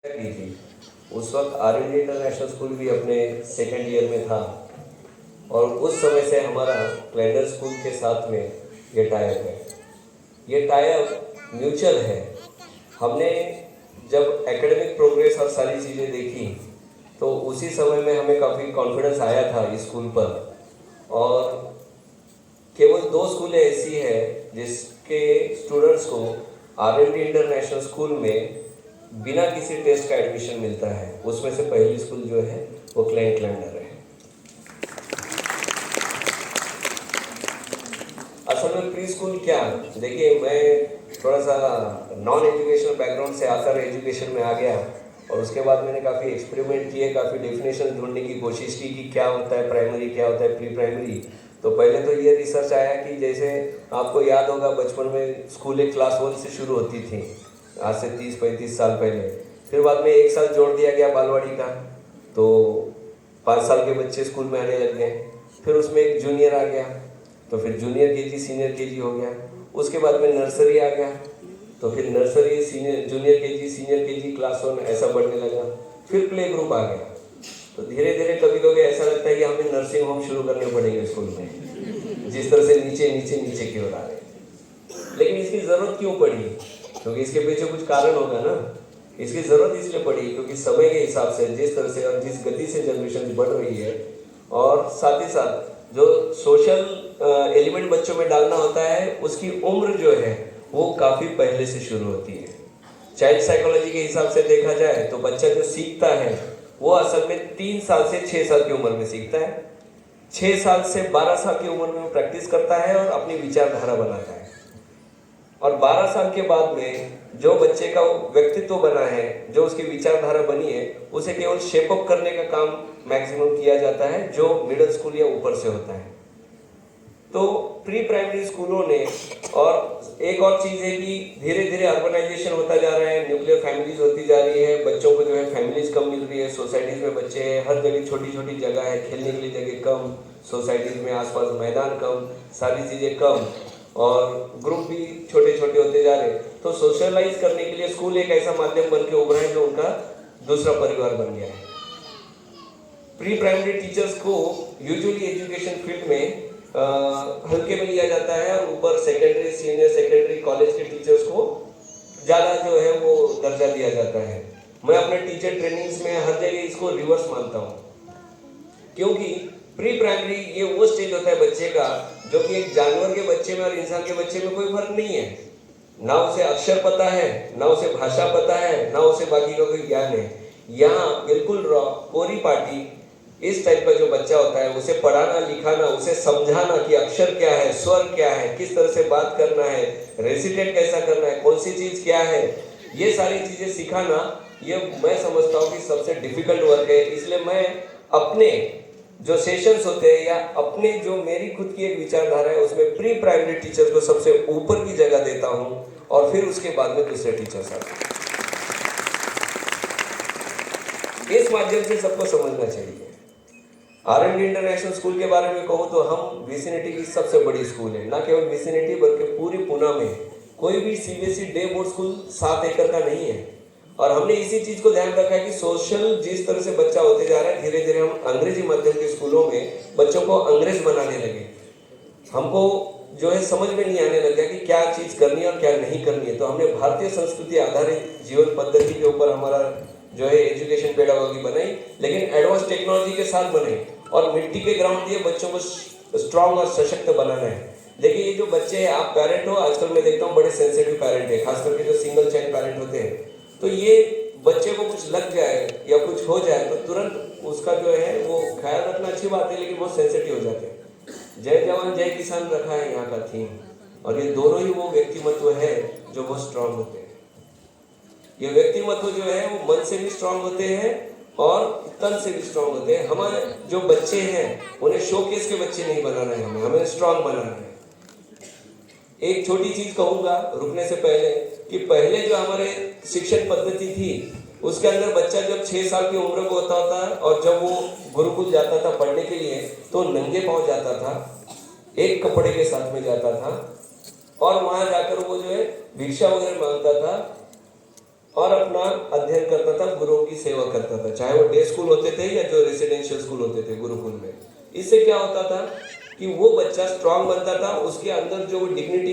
की थी। उस वक्त आर इंटरनेशनल स्कूल भी अपने सेकेंड ईयर में था और उस समय से हमारा क्लैंडर स्कूल के साथ में ये टाइप है। ये टाइप म्यूचुअल है। हमने जब एकेडमिक प्रोग्रेस और सारी चीज़ें देखी तो उसी समय में हमें काफ़ी कॉन्फिडेंस आया था इस स्कूल पर। और केवल 2 स्कूलें ऐसी है जिसके स्टूडेंट्स को आर इंटरनेशनल स्कूल में बिना किसी टेस्ट का एडमिशन मिलता है। उसमें से पहली स्कूल जो है वो क्लैंड क्लैंडर है। असल में प्री स्कूल क्या, देखिए मैं थोड़ा सा नॉन एजुकेशनल बैकग्राउंड से आकर एजुकेशन में आ गया और उसके बाद मैंने काफ़ी एक्सपेरिमेंट किए, काफ़ी डेफिनेशन ढूंढने की कोशिश की कि क्या होता है प्राइमरी, क्या होता है प्री प्राइमरी। तो पहले तो ये रिसर्च आया कि जैसे आपको याद होगा बचपन में स्कूल एक क्लास 1 से शुरू होती थी, आज से 30-35 साल पहले। फिर बाद में 1 साल जोड़ दिया गया बालवाड़ी का, तो 5 साल के बच्चे स्कूल में आने लग गए। फिर उसमें एक जूनियर आ गया, तो फिर जूनियर केजी सीनियर केजी हो गया। उसके बाद में नर्सरी आ गया, तो फिर nursery senior junior KG senior KG class 1 ऐसा बढ़ने लगा। फिर प्ले ग्रुप आ गया। तो धीरे धीरे कभी कभी ऐसा लगता है कि हमें नर्सिंग होम शुरू करने पड़ेंगे स्कूल में, जिस तरह से नीचे नीचे नीचे की ओर आ रहे हैं। लेकिन इसकी ज़रूरत क्यों पड़ी? क्योंकि इसके पीछे कुछ कारण होगा ना। इसकी ज़रूरत इसलिए पड़ी क्योंकि समय के हिसाब से जिस तरह से और जिस गति से जनरेशन बढ़ रही है, और साथ ही साथ जो सोशल एलिमेंट बच्चों में डालना होता है उसकी उम्र जो है वो काफ़ी पहले से शुरू होती है। चाइल्ड साइकोलॉजी के हिसाब से देखा जाए तो बच्चा जो सीखता है वो असल में 3 साल से 6 साल की उम्र में सीखता है। 6 साल से 12 साल की उम्र में वो प्रैक्टिस करता है और अपनी विचारधारा बनाता है। और 12 साल के बाद में जो बच्चे का व्यक्तित्व बना है, जो उसकी विचारधारा बनी है, उसे केवल शेपअप करने का काम मैक्सिमम किया जाता है, जो मिडिल स्कूल या ऊपर से होता है। तो प्री प्राइमरी स्कूलों ने, और एक और चीज़ है कि धीरे धीरे अर्बनाइजेशन होता जा रहा है, न्यूक्लियर फैमिलीज होती जा रही है, बच्चों को जो है फैमिलीज कम मिल रही है, सोसाइटीज़ में बच्चे हैं, हर जगह छोटी छोटी जगह है, खेलने के लिए जगह कम, सोसाइटीज़ में आसपास मैदान कम, सारी चीज़ें कम, और ग्रुप भी छोटे छोटे होते जा रहे हैं। तो सोशलाइज करने के लिए स्कूल एक ऐसा माध्यम बन के उभरा है जो उनका दूसरा परिवार बन गया है। प्री प्राइमरी टीचर्स को यूजुअली एजुकेशन फील्ड में हल्के में लिया जाता है और ऊपर सेकेंडरी सीनियर सेकेंडरी कॉलेज के टीचर्स को ज़्यादा जो है वो दर्जा दिया जाता है। मैं अपने टीचर ट्रेनिंग्स में हर जगह इसको रिवर्स मानता हूँ, क्योंकि प्री प्राइमरी ये वो स्टेज होता है बच्चे का जो कि एक जानवर के बच्चे में और इंसान के बच्चे में कोई फर्क नहीं है। ना उसे अक्षर पता है, ना उसे भाषा पता है, ना उसे बाकी का कोई ज्ञान है। यहाँ बिल्कुल रॉ कोरी पार्टी इस टाइप का जो बच्चा होता है, उसे पढ़ाना लिखाना, उसे समझाना कि अक्षर क्या है, स्वर क्या है, किस तरह से बात करना है, रेसिटेट कैसा करना है, कौन सी चीज़ क्या है, ये सारी चीज़ें सिखाना, ये मैं समझता हूँ कि सबसे डिफिकल्ट वर्क है। इसलिए मैं अपने जो सेशंस होते हैं या अपने जो मेरी खुद की एक विचारधारा है उसमें प्री प्राइमरी टीचर्स को सबसे ऊपर की जगह देता हूँ और फिर उसके बाद में दूसरे टीचर्स आते हैं। इस माध्यम से सबको समझना चाहिए। आर इंटरनेशनल स्कूल के बारे में कहूँ तो हम विसिनिटी की सबसे बड़ी स्कूल है। ना केवल विसिनिटी बल्कि पूरी पुणे में कोई भी सीबीएसई डे बोर्ड स्कूल 7 एकड़ का नहीं है। और हमने इसी चीज़ को ध्यान रखा है कि सोशल जिस तरह से बच्चा होते जा रहा है, धीरे धीरे हम अंग्रेजी माध्यम के स्कूलों में बच्चों को अंग्रेज बनाने लगे। हमको जो है समझ में नहीं आने लग गया कि क्या चीज़ करनी है और क्या नहीं करनी है। तो हमने भारतीय संस्कृति आधारित जीवन पद्धति के ऊपर हमारा जो है एजुकेशन पेडागॉजी बनाई, लेकिन एडवांस टेक्नोलॉजी के साथ बनाई और मिट्टी के ग्राउंड दिए बच्चों को स्ट्रांग और सशक्त बनाना है। देखिए ये जो बच्चे हैं, आप पेरेंट हो, आजकल मैं देखता हूँ बड़े सेंसिटिव पेरेंट है, खास करके जो सिंगल चाइल्ड पेरेंट होते हैं। तो ये बच्चे को कुछ लग जाए या कुछ हो जाए तो तुरंत उसका जो है वो ख्याल रखना अच्छी बात है, लेकिन बहुत सेंसिटिव हो जाते हैं। जय जवान जय किसान रखा है यहाँ का थीम, और ये दोनों ही वो व्यक्तिमत्व है जो बहुत स्ट्रांग होते हैं। ये व्यक्तिमत्व जो है वो मन से भी स्ट्रांग होते हैं और तन से भी स्ट्रांग होते हैं। हमारे जो बच्चे हैं उन्हें शोकेस के बच्चे नहीं बनाना है, हमें स्ट्रांग बनाना है। एक छोटी चीज कहूंगा रुकने से पहले कि पहले जो हमारे शिक्षण पद्धति थी उसके अंदर बच्चा जब 6 साल की उम्र को होता था और जब वो गुरुकुल जाता था पढ़ने के लिए तो नंगे पांव जाता था, एक कपड़े के साथ में जाता था और वहां जाकर वो जो है भिक्षा वगैरह मांगता था। और अपना अध्ययन करता था, गुरुओं की सेवा करता था, चाहे वो डे स्कूल होते थे या जो रेसिडेंशियल स्कूल होते थे गुरुकुल में। इससे क्या होता था कि वो बच्चा स्ट्रांग बनता था, उसके अंदर जो डिग्निटी